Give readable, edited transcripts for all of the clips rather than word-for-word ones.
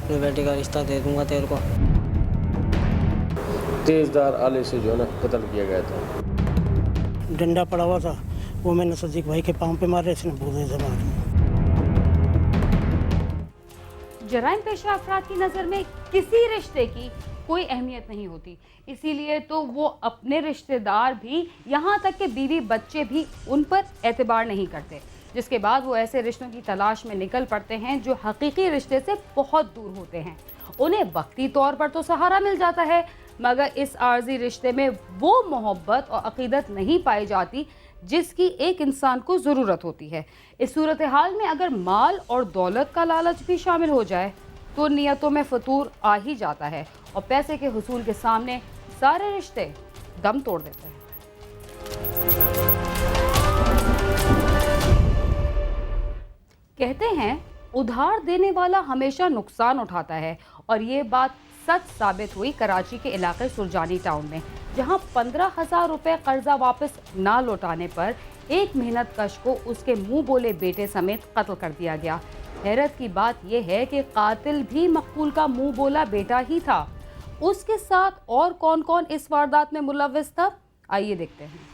अपने बेटे का रिश्ता दे दूंगा तेरे को। तेज़धार आले से जो है ना कत्ल किया गया था। डंडा पड़ा हुआ था, वो मैंने सदीक भाई के पाँव पे मारे, इसने बूढ़े से मारे। जराइम पेशा अफराद की नज़र में किसी रिश्ते की कोई अहमियत नहीं होती, इसीलिए तो वो अपने रिश्तेदार भी, यहाँ तक कि बीवी बच्चे भी उन पर एतबार नहीं करते, जिसके बाद वो ऐसे रिश्तों की तलाश में निकल पड़ते हैं जो हकीकी रिश्ते से बहुत दूर होते हैं। उन्हें वक्ती तौर पर तो सहारा मिल जाता है, मगर इस आर्जी रिश्ते में वो मोहब्बत और अकीदत नहीं पाई जाती जिसकी एक इंसान को ज़रूरत होती है। इस सूरत हाल में अगर माल और दौलत का लालच भी शामिल हो जाए तो नियतों में फतूर आ ही जाता है और पैसे के हुसूल के सामने सारे रिश्ते दम तोड़ देते हैं। कहते हैं उधार देने वाला हमेशा नुकसान उठाता है, और ये बात सच साबित हुई कराची के इलाके सुरजानी टाउन में, जहां 15,000 रुपए कर्जा वापस ना लौटाने पर एक मेहनतकश को उसके मुंह बोले बेटे समेत कत्ल कर दिया गया। हैरत की बात यह है कि कातिल भी मकबूल का मुंह बोला बेटा ही था। उसके साथ और कौन कौन इस वारदात में मुलव्विस था, आइए देखते हैं।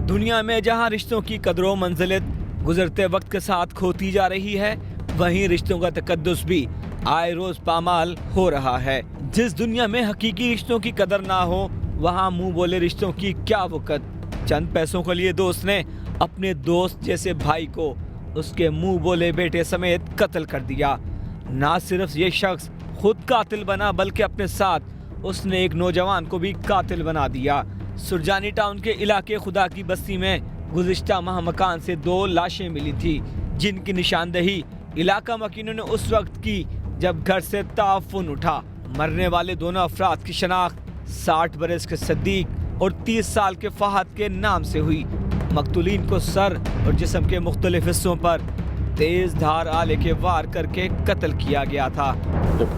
दुनिया में जहां रिश्तों की कदरों मंजिलत गुजरते वक्त के साथ खोती जा रही है, वहीं रिश्तों का तकद्दुस भी आए रोज पामाल हो रहा है। जिस दुनिया में हकीकी रिश्तों की कदर ना हो, वहां मुंह बोले रिश्तों की क्या वक़्त। चंद पैसों के लिए दोस्त ने अपने दोस्त जैसे भाई को उसके मुंह बोले बेटे समेत कत्ल कर दिया। ना सिर्फ ये शख्स खुद कातिल बना, बल्कि अपने साथ उसने एक नौजवान को भी कातिल बना दिया। सुरजानी टाउन के इलाके खुदा की बस्ती में गुज़िश्ता माह मकान से 2 लाशें मिली थी, जिनकी निशानदही इलाका मकीनों ने उस वक्त की जब घर से ताफुन उठा। मरने वाले दोनों अफराद की शनाख्त 60 बरस के सदीक और 30 साल के फहद के नाम से हुई। मकतूलीन को सर और जिस्म के मुख्तलिफ हिस्सों पर तेज धार आले के वार करके कत्ल किया गया था। जब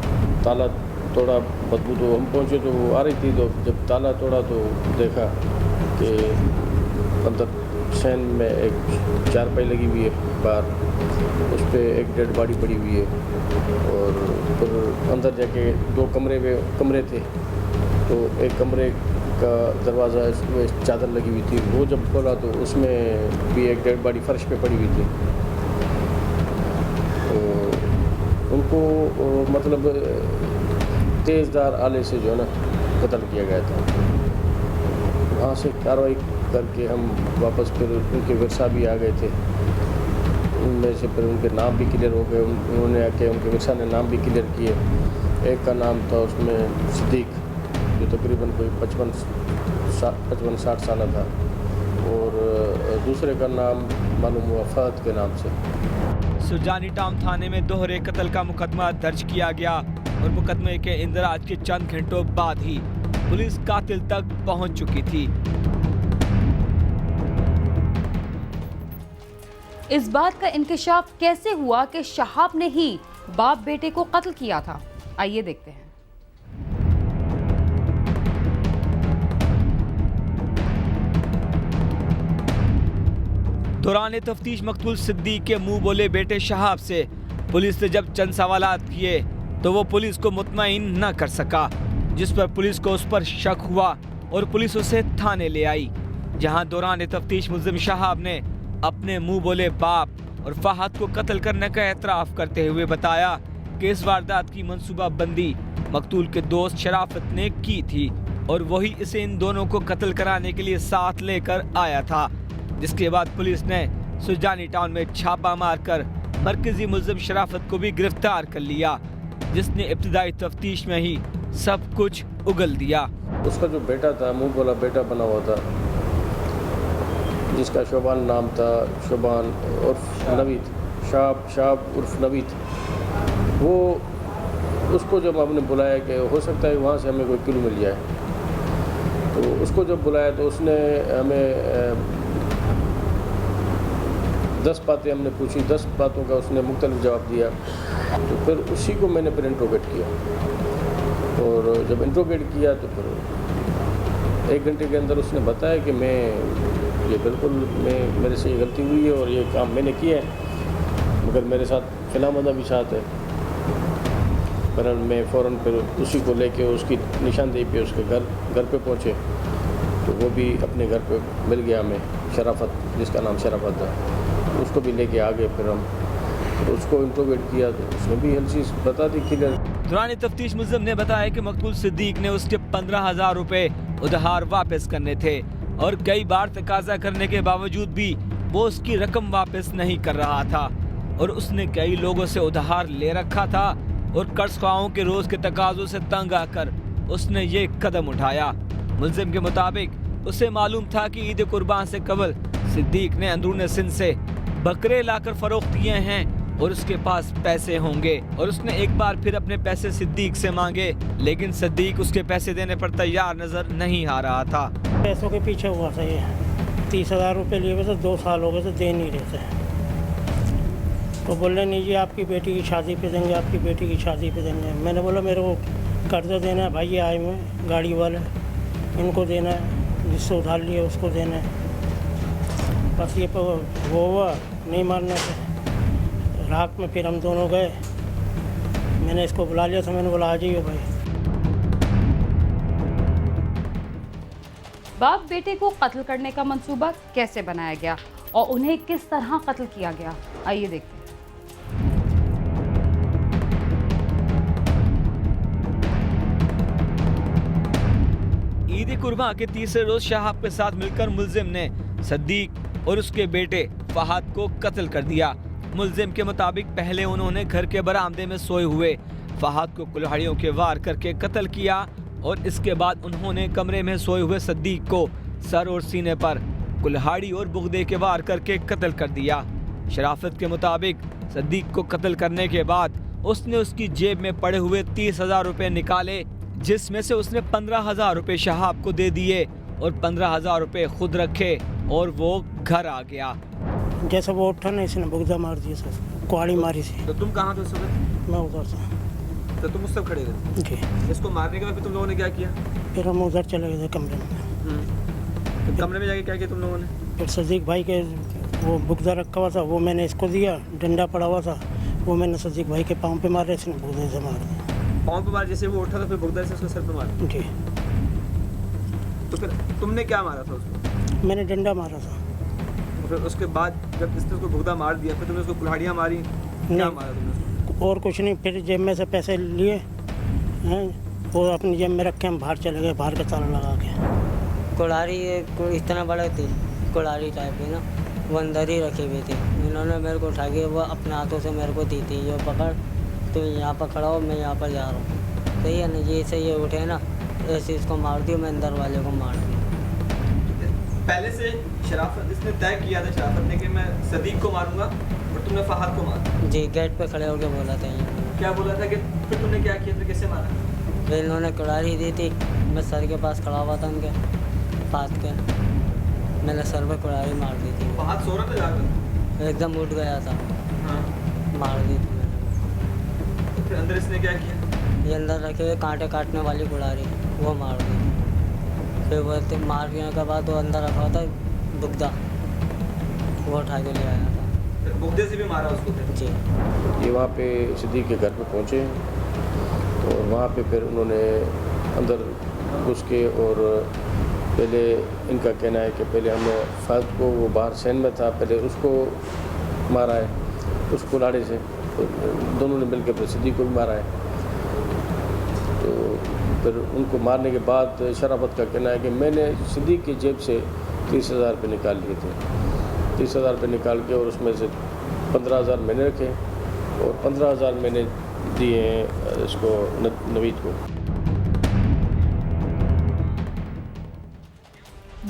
ताला तोड़ा, बदबू तो हम पहुँचे तो वो आ रही थी, तो जब ताला तोड़ा तो देखा कि अंदर सैन में एक चारपाई लगी हुई है, बाहर उस पर एक डेड बॉडी पड़ी हुई है, और फिर अंदर जाके 2 कमरे थे, तो एक कमरे का दरवाज़ा इसमें चादर लगी हुई थी, वो जब खोला तो उसमें भी एक डेड बॉडी फर्श पे पड़ी हुई थी। तो उनको मतलब तेज़धार आले से जो है ना कत्ल किया गया था। वहाँ से कार्रवाई करके हम वापस फिर उनके विरसा भी आ गए थे, उनमें से फिर उनके नाम भी क्लियर हो गए। उन्होंने आके उनके विरसा ने नाम भी क्लियर किए। एक का नाम था उसमें सिद्दीक, जो तकरीबन कोई 55-60 साल था, और दूसरे का नाम मालूम हुआ फहद के नाम से। सुरजानी टाउन थाने में दोहरे कत्ल का मुकदमा दर्ज किया गया, और मुकदमे के इंदराज के चंद घंटों बाद ही पुलिस कातिल तक पहुंच चुकी थी। इस बात का इंकशाफ कैसे हुआ कि शहाब ने ही बाप बेटे को कत्ल किया था, आइए देखते हैं। दौरान तफ्तीश मकतूल सिद्दीक के मुंह बोले बेटे शहाब से पुलिस ने जब चंद सवालात किए तो वो पुलिस को मुतमईन न कर सका, जिस पर पुलिस को उस पर शक हुआ और पुलिस उसे थाने ले आई, जहां दौरान तफ्तीश मुल्जिम शहाब ने अपने मुंह बोले बाप और फहद को कत्ल करने का एतराफ़ करते हुए बताया कि इस वारदात की मंसूबाबंदी मकतूल के दोस्त शराफत ने की थी, और वही इसे इन दोनों को कत्ल कराने के लिए साथ लेकर आया था। जिसके बाद पुलिस ने सुरजानी टाउन में छापा मारकर मरकजी मुल्जिम शराफत को भी गिरफ्तार कर लिया, जिसने इब्तिदाई तफ्तीश में ही सब कुछ उगल दिया। उसका जो बेटा था, मुंह बोला बेटा बना हुआ था, जिसका शोबान नाम था, शोबान उर्फ नवीद, शाब उर्फ नवीद, वो उसको जब हमने बुलाया कि हो सकता है वहाँ से हमें कोई क्लू मिल जाए, तो उसको जब बुलाया तो उसने हमें 10 बातें हमने पूछी, 10 बातों का उसने मुख्तलिफ जवाब दिया। तो फिर उसी को मैंने फिर इंट्रोगेट किया, और जब इंट्रोगेट किया तो फिर 1 घंटे के अंदर उसने बताया कि मैं ये बिल्कुल मेरे से ये गलती हुई है और ये काम मैंने किया है, मगर मेरे साथ खिलामदा भी साथ है। पर मैं फ़ौरन फिर उसी को लेके उसकी निशानदेही पे उसके घर पे पहुँचे, तो वो भी अपने घर पे मिल गया हमें, शराफत, जिसका नाम शराफत है, उसको भी लेके आ गए। फिर हम उसको इंट्रोगेट किया तो उसने भी हर चीज़ बता दी क्लियर। दौरान तफ्तीश मुल्ज़िम ने बताया कि मकबूल सिद्दीक ने उसके 15,000 रुपए उधार वापस करने थे और कई बार तकाजा करने के बावजूद भी वो उसकी रकम वापस नहीं कर रहा था और उसने कई लोगों से उधार ले रखा था और कर्जख्वाहों के रोज के तकाजों से तंग आकर उसने ये कदम उठाया। मुल्ज़िम के मुताबिक उसे मालूम था कि ईद कुर्बान से कबल सिद्दीक ने अंदरूनी सिंध से बकरे लाकर फरोख्त किए हैं और उसके पास पैसे होंगे और उसने एक बार फिर अपने पैसे सिद्दीक से मांगे, लेकिन सिद्दीक उसके पैसे देने पर तैयार नजर नहीं आ रहा था। पैसों के पीछे हुआ था ये, 30,000 रुपये लिए हुए थे, 2 साल हो गए थे, दे नहीं रहे थे। तो बोल रहे नहीं जी आपकी बेटी की शादी पे देंगे, आपकी बेटी की शादी पे देंगे। मैंने बोला मेरे को कर्जा देना है भाई, ये आए हुए गाड़ी वाले, इनको देना है, जिससे उधार लिए उसको देना है। बस ये वो हुआ, नहीं मारने से रात में फिर हम दोनों गए, मैंने इसको बुला लिया था, मैंने बोला आ जाइए भाई। बाप बेटे को कत्ल करने का मंसूबा कैसे बनाया गया और उन्हें किस तरह कत्ल किया गया, आइए देखते हैं। ईद कुर्बान के तीसरे रोज शहाब के साथ मिलकर मुल्जिम ने सिद्दीक और उसके बेटे फहद को कत्ल कर दिया। मुल्जिम के मुताबिक पहले उन्होंने घर के बरामदे में सोए हुए फहद को कुल्हाड़ियों के वार करके कत्ल किया और इसके बाद उन्होंने कमरे में सोए हुए सिद्दीक को सर और सीने पर कुल्हाड़ी और बुगदे के वार करके कत्ल कर दिया। शराफत के मुताबिक सिद्दीक को कत्ल करने के बाद उसने उसकी जेब में पड़े हुए 30,000 रुपए निकाले, जिसमें से उसने 15,000 रुपए शहाब को दे दिए और 15,000 रुपए खुद रखे और वो घर आ गया। जैसे वो उठा ना, इसने बुगदा मार दिया सर, कुहाड़ी मारी थी। तो तुम कहाँ थे उस वक्त? मैं उधर था। तो तुम उस सब खड़े थे? जी। इसको मारने के बाद फिर तुम लोगों ने क्या किया? फिर हम उधर चले गए थे कमरे में। तो कमरे में जाके क्या किया तुम लोगों ने? फिर सिद्दीक भाई के वो बुगदा रखा हुआ था, वो मैंने इसको दिया, डंडा पड़ा हुआ था, वो मैंने सिद्दीक भाई के पाँव पे मारे, इसने बुगदे से मार दिया। पाँव पे मार, जैसे वो उठा तो फिर बुगदा से उसके सर पे मारा? जी। तो फिर तुमने क्या मारा था उसको? मैंने डंडा मारा था। फिर उसके बाद जब इसने उसको बुगदा मार दिया, फिर तुमने उसको कुल्हाड़ियाँ मारी, क्या मारा तुमने उसको? और कुछ नहीं, फिर जेब में से पैसे लिए हैं, वो अपनी जेब में रखे, हम बाहर चले गए, बाहर का ताला लगा के। कुल्हाड़ी इस तरह बड़े थे, कुल्हाड़ी टाइप की ना, वो अंदर ही रखी हुई थी। इन्होंने मेरे को उठा के वो अपने हाथों से मेरे को दी थी, जो पकड़ तो यहाँ पर खड़ा हो, मैं यहाँ पर जा रहा हूँ, सही है ना जी। से ये उठे ना, ऐसे इसको मार दिया, मैं अंदर वाले को मार दिया। पहले से शराफत इसने तय किया था, शराफत ने, कि मैं सिद्दीक को मारूंगा और तुमने फहद को मारा? जी, गेट पे खड़े होकर बोला था ये। क्या बोला था? कि फिर तुमने क्या किया था, कैसे मारा? फिर इन्होंने कुल्हाड़ी दी थी, मैं सर के पास खड़ा हुआ था उनके, फात के मैंने सर पे कुल्हाड़ी मार दी थी। फहद सो रहा था जाकर? एकदम उठ गया था। हाँ। मार दी थी मैंने। तो फिर अंदर इसने क्या किया? ये अंदर रखे हुए कांटे काटने वाली कुल्हाड़ी, वो मार दी थी। फिर वो मारने के बाद वो अंदर रखा था बुगदा, वो उठा के ले आया था। फिर बुगदे से भी मारा उसको फिर? जी। ये वहाँ पे सिद्दीक के घर पे पहुँचे तो वहाँ पे फिर उन्होंने अंदर घुस के, और पहले इनका कहना है कि पहले हमने फहद को, वो बाहर सैन में था, पहले उसको मारा है उस कुल्हाड़ी से, तो दोनों ने मिलकर फिर सिद्दीक को भी मारा है। तो फिर उनको मारने के बाद शराफत का कहना है कि मैंने सिद्दीक की जेब से 30,000 रुपये निकाल लिए थे, 30,000 रुपये निकाल के, और उसमें से 15,000 मैंने रखे और 15,000 मैंने दिए हैं इसको नवीद को।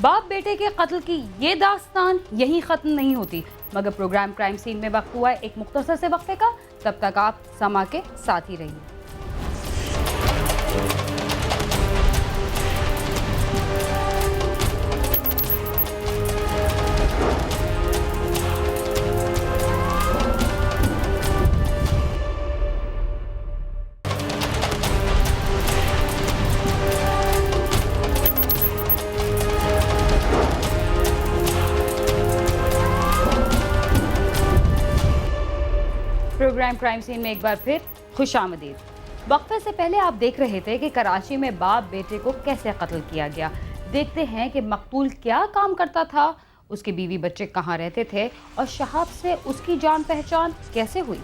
बाप बेटे के कत्ल की ये दास्तान यहीं खत्म नहीं होती, मगर प्रोग्राम क्राइम सीन में वक्त हुआ है एक मुख्तसर से वक्फे का। तब तक आप समा के साथ ही रहिए। क्राइम सीन में एक बार फिर खुशामदीद। वक्फे से पहले आप देख रहे थे कि कराची में बाप बेटे को कैसे कत्ल किया गया। देखते हैं कि मकतूल क्या काम करता था, उसकी बीवी बच्चे कहाँ रहते थे और शहाब से उसकी जान पहचान कैसे हुई।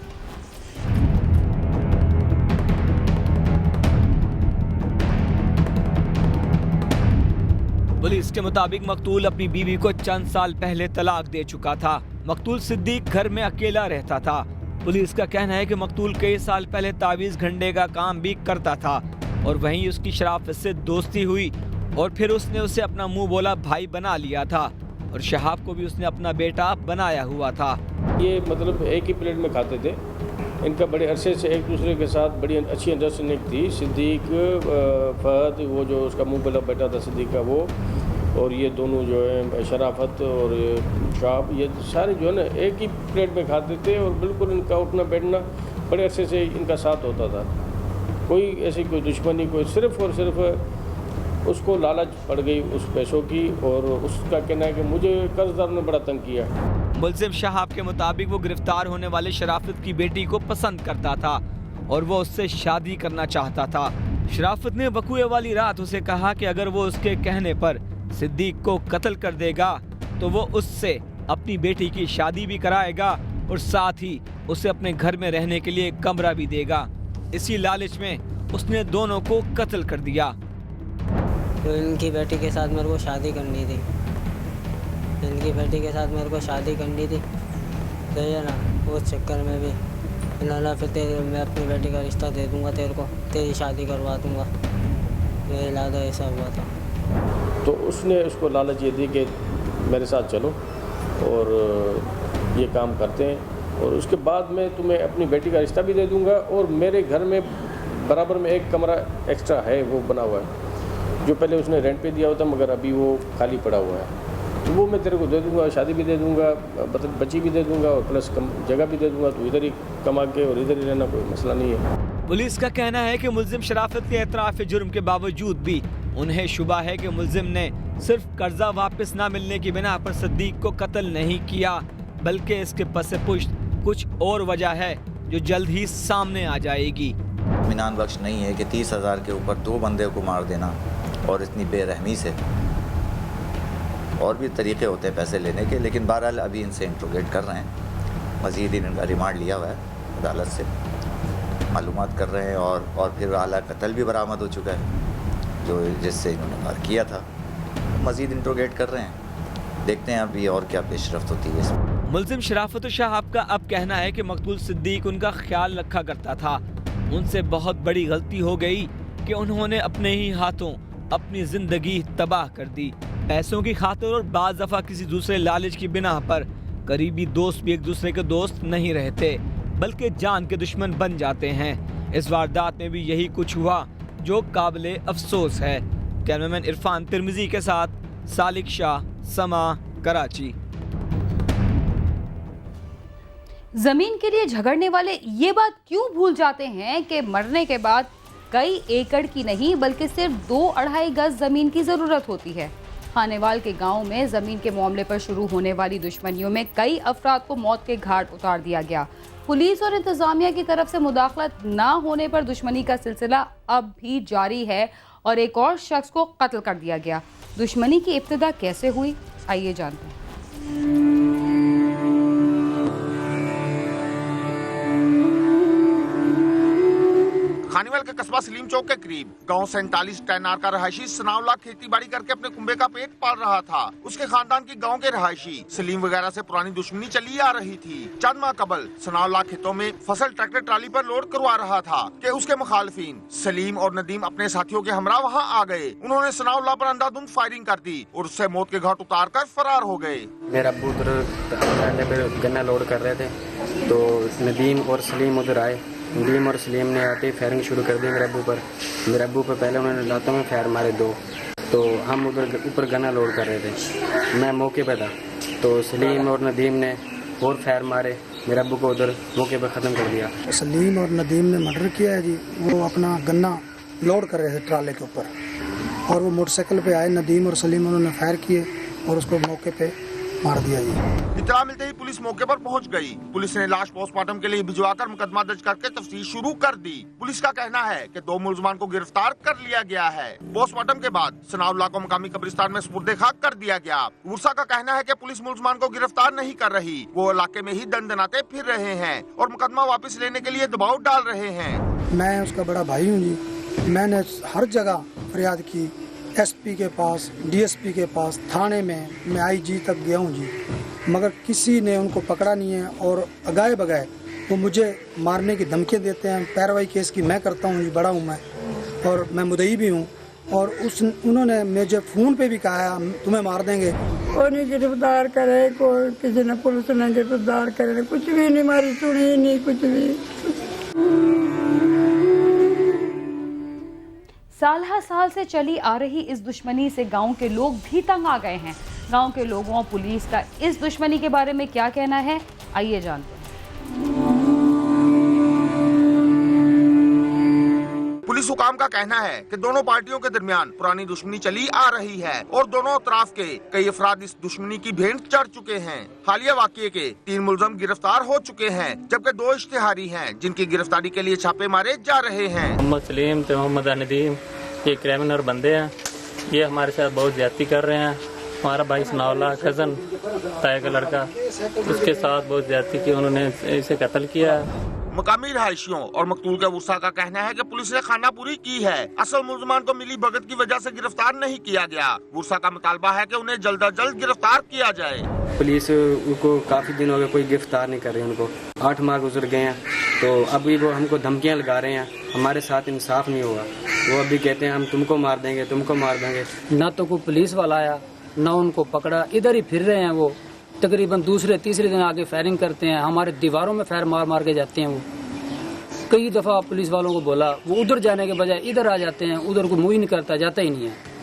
पुलिस के मुताबिक मकतूल अपनी बीवी को चंद साल पहले तलाक दे चुका था। मकतूल सिद्दीक घर में अकेला रहता था। पुलिस का कहना है कि मकतूल कई साल पहले तावीज़ घंटे का काम भी करता था और वहीं उसकी शराफत से दोस्ती हुई और फिर उसने उसे अपना मुंह बोला भाई बना लिया था और शहाब को भी उसने अपना बेटा बनाया हुआ था। ये मतलब एक ही प्लेट में खाते थे। इनका बड़े अरसे से एक दूसरे के साथ बड़ी अच्छी अंडरस्टैंडिंग थी। सिद्दीक फहद, वो जो उसका मुंह बोला बेटा था सिद्दीक का, वो और ये दोनों जो है शराफत और शहाब, ये सारे जो है ना एक ही प्लेट में खाते थे और बिल्कुल इनका उठना बैठना बड़े अरसे से इनका साथ होता था। कोई ऐसी कोई दुश्मनी, कोई सिर्फ़ और सिर्फ उसको लालच पड़ गई उस पैसों की और उसका कहना है कि मुझे कर्जदार ने बड़ा तंग किया। मुल्जिम शहाब के मुताबिक वो गिरफ्तार होने वाले शराफत की बेटी को पसंद करता था और वो उससे शादी करना चाहता था। शराफत ने वकूए वाली रात उसे कहा कि अगर वो उसके कहने पर सिद्दीक को कत्ल कर देगा तो वो उससे अपनी बेटी की शादी भी कराएगा और साथ ही उसे अपने घर में रहने के लिए कमरा भी देगा। इसी लालच में उसने दोनों को कत्ल कर दिया। तो इनकी बेटी के साथ मेरे को शादी करनी थी, इनकी बेटी के साथ मेरे को शादी करनी थी, तो ये ना उस चक्कर में भी इन्होंने फिर मैं अपनी बेटी का रिश्ता दे दूंगा तेरे को, तेरी शादी करवा दूंगा, ये इरादा ऐसा हुआ था। तो उसने उसको लालच ये दी कि मेरे साथ चलो और ये काम करते हैं और उसके बाद मैं तुम्हें अपनी बेटी का रिश्ता भी दे दूंगा और मेरे घर में बराबर में एक कमरा एक्स्ट्रा है वो बना हुआ है जो पहले उसने रेंट पे दिया होता मगर अभी वो खाली पड़ा हुआ है, तो वो मैं तेरे को दे दूंगा, शादी भी दे दूंगा, बच्ची भी दे दूंगा और प्लस जगह भी दे दूंगा, तो इधर ही कमा के और इधर ही रहना, कोई मसला नहीं है। पुलिस का कहना है कि मुल्जिम शराफत के एतराफ़ जुर्म के बावजूद भी उन्हें शुबा है कि मुल्जिम ने सिर्फ कर्जा वापस न मिलने की बिना पर सिद्दीक को कत्ल नहीं किया, बल्कि इसके पसे पुश्त कुछ और वजह है जो जल्द ही सामने आ जाएगी। इत्मीनान बख्श नहीं है कि 30,000 के ऊपर 2 बंदे को मार देना और इतनी बेरहमी से, और भी तरीक़े होते हैं पैसे लेने के, लेकिन बहरहाल अभी इनसे इंट्रोगेट कर रहे हैं। मज़ीद इनका रिमांड लिया हुआ है अदालत से, मालूमात कर रहे हैं और फिर आला कत्ल भी बरामद हो चुका है जो जिससे इन्होंने वार किया था। मज़ीद इंट्रोगेट कर रहे हैं, देखते हैं अभी और क्या पेशरफ्त होती है इसमें। मुल्जिम शराफत शहाब का अब कहना है कि मकतूल सिद्दीक उनका ख्याल रखा करता था। उनसे बहुत बड़ी गलती हो गई कि उन्होंने अपने ही हाथों अपनी जिंदगी तबाह कर दी। पैसों की खातिर और बाज़ दफ़ा किसी दूसरे लालच की बिना पर करीबी दोस्त भी एक दूसरे के दोस्त नहीं रहते बल्कि जान के दुश्मन बन जाते हैं। इस वारदात में भी यही कुछ हुआ जो काबिले अफसोस है। कैमरामैन इरफान तिरमिजी के साथ सालिक शाह, समा, कराची। जमीन के लिए झगड़ने वाले ये बात क्यों भूल जाते हैं कि मरने के बाद कई एकड़ की नहीं बल्कि सिर्फ 2-2.5 गज जमीन की जरूरत होती है। खानेवाल के गांव में जमीन के मामले पर शुरू होने वाली दुश्मनियों में कई अफराद को मौत के घाट उतार दिया गया। पुलिस और इंतजामिया की तरफ से मुदाखलत ना होने पर दुश्मनी का सिलसिला अब भी जारी है और एक और शख्स को कत्ल कर दिया गया। दुश्मनी की इब्तिदा कैसे हुई, आइए जानते हैं। खानीवाल के कस्बा सलीम चौक के करीब गांव 47 टैनार का रहायशी सनाउल्लाह खेती बाड़ी करके अपने कुंबे का पेट पाल रहा था। उसके खानदान की गांव के रहायशी सलीम वगैरह से पुरानी दुश्मनी चली आ रही थी। चंद माह कबल सनाउल्लाह खेतों में फसल ट्रैक्टर ट्राली पर लोड करवा रहा था कि उसके मुखालफिन सलीम और नदीम अपने साथियों के हमरा वहां आ गए। उन्होंने सनाउल्लाह पर अंधाधुंध फायरिंग कर दी और उससे मौत के घाट उतार कर फरार हो गए। मेरा अब्बू उधर गन्ना लोड कर रहे थे तो नदीम और सलीम उधर आए। नदीम और सलीम ने आते फायरिंग शुरू कर दी मेरे अब्बू पर। पहले उन्होंने लातों में फायर मारे 2, तो हम उधर ऊपर गन्ना लोड कर रहे थे। मैं मौके पे था तो सलीम और नदीम ने और फायर मारे, मेरे अब्बू को उधर मौके पे ख़त्म कर दिया। सलीम और नदीम ने मर्डर किया है जी। वो अपना गन्ना लोड कर रहे थे ट्राले के ऊपर और वो मोटरसाइकिल पे आए। नदीम और सलीम उन्होंने फायर किए और उसको मौके पे मार दिया जी। इत्तला मिलते ही पुलिस मौके पर पहुंच गई। पुलिस ने लाश पोस्टमार्टम के लिए भिजवाकर मुकदमा दर्ज करके तफ्तीश शुरू कर दी। पुलिस का कहना है कि 2 मुलजमान को गिरफ्तार कर लिया गया है। पोस्टमार्टम के बाद सनाउल्लाह को मकामी कब्रिस्तान में सुपुर्द खाक कर दिया गया। वर्षा का कहना है कि पुलिस मुलजमान को गिरफ्तार नहीं कर रही, वो इलाके में ही दंदनाते फिर रहे हैं और मुकदमा वापस लेने के लिए दबाव डाल रहे हैं। मैं उसका बड़ा भाई हूँ जी। मैंने हर जगह फरियाद की, एसपी के पास, डीएसपी के पास, थाने में, मैं आईजी तक गया हूँ जी, मगर किसी ने उनको पकड़ा नहीं है। और अगाए बगाए वो मुझे मारने की धमकियाँ देते हैं। पैरवाई केस की मैं करता हूँ जी, बड़ा हूँ मैं और मैं मुद्दई भी हूँ। और उन्होंने मुझे फ़ोन पे भी कहा है तुम्हें मार देंगे। कोई नहीं गिरफ्तार करे, कोई किसी ने पुलिस ने गिरफ्तार करे, कुछ भी नहीं, मारी सुनी नहीं कुछ भी। साल से चली आ रही इस दुश्मनी से गांव के लोग भी तंग आ गए हैं। गांव के लोगों और पुलिस का इस दुश्मनी के बारे में क्या कहना है, आइए जानते हैं। पुलिस हुकाम का कहना है कि दोनों पार्टियों के दरमियान पुरानी दुश्मनी चली आ रही है और दोनों अतराफ के कई अफराद इस दुश्मनी की भेंट चढ़ चुके हैं। हालिया वाकये के 3 मुलजम गिरफ्तार हो चुके हैं, जबकि 2 इश्तिहारी हैं जिनकी गिरफ्तारी के लिए छापे मारे जा रहे हैं। मोहम्मद सलीम तो मोहम्मद नदीम, ये क्रिमिनल बंदे हैं। ये हमारे साथ बहुत ज्यादती कर रहे हैं। हमारा भाई सनाउल्लाह कजन ताए का लड़का, उसके साथ बहुत ज्यादती की, उन्होंने इसे कत्ल किया। मकामी रहायशियों और मकतूल के वर्षा का कहना है कि पुलिस ने खाना पूरी की है, असल मुलजमान को मिली भगत की वजह से गिरफ्तार नहीं किया गया। वर्षा का मुतालबा है कि उन्हें जल्द अज जल्द गिरफ्तार किया जाए। पुलिस उनको काफ़ी दिन हो गए, कोई गिरफ्तार नहीं कर रही उनको। 8 माह गुजर गए हैं, तो अभी वो हमको धमकियाँ लगा रहे हैं। हमारे साथ इंसाफ नहीं हुआ। वो अभी कहते हैं हम तुमको मार देंगे, तुमको मार देंगे। ना तो कोई पुलिस वाला आया, ना उनको पकड़ा, इधर ही फिर रहे हैं। वो तकरीबन दूसरे तीसरे दिन आगे फायरिंग करते हैं, हमारे दीवारों में फायर मार मार के जाते हैं। वो कई दफ़ा पुलिस वालों को बोला, वो उधर जाने के बजाय इधर आ जाते हैं, उधर को मुँह ही नहीं करता, जाता ही नहीं है।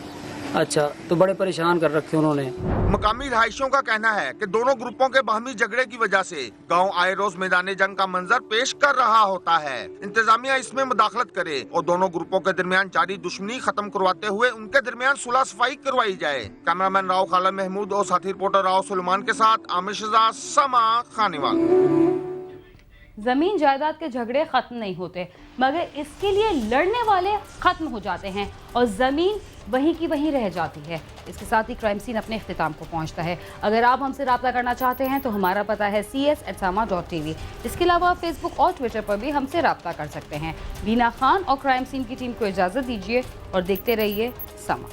अच्छा, तो बड़े परेशान कर रखे उन्होंने। मकामी रहायशियों का कहना है कि दोनों ग्रुपों के बाहमी झगड़े की वजह से गांव आए रोज मैदान जंग का मंजर पेश कर रहा होता है। इंतजामिया इसमें मुदाखलत करे और दोनों ग्रुपों के दरमियान जारी दुश्मनी खत्म करवाते हुए उनके दरमियान सुलह सफाई करवाई जाए। कैमरामैन राव खाला महमूद और साथी रिपोर्टर राव सुलेमान के साथ आमिर शहजाद, समा, खानीवाल। जमीन जायदाद के झगड़े खत्म नहीं होते, मगर इसके लिए लड़ने वाले खत्म हो जाते हैं और जमीन वहीं की वहीं रह जाती है। इसके साथ ही क्राइम सीन अपने इख्तिताम को पहुंचता है। अगर आप हमसे रब्ता करना चाहते हैं तो हमारा पता है cs@sama.tv। इसके अलावा फेसबुक और ट्विटर पर भी हमसे रब्ता कर सकते हैं। बीना खान और क्राइम सीन की टीम को इजाज़त दीजिए और देखते रहिए समा।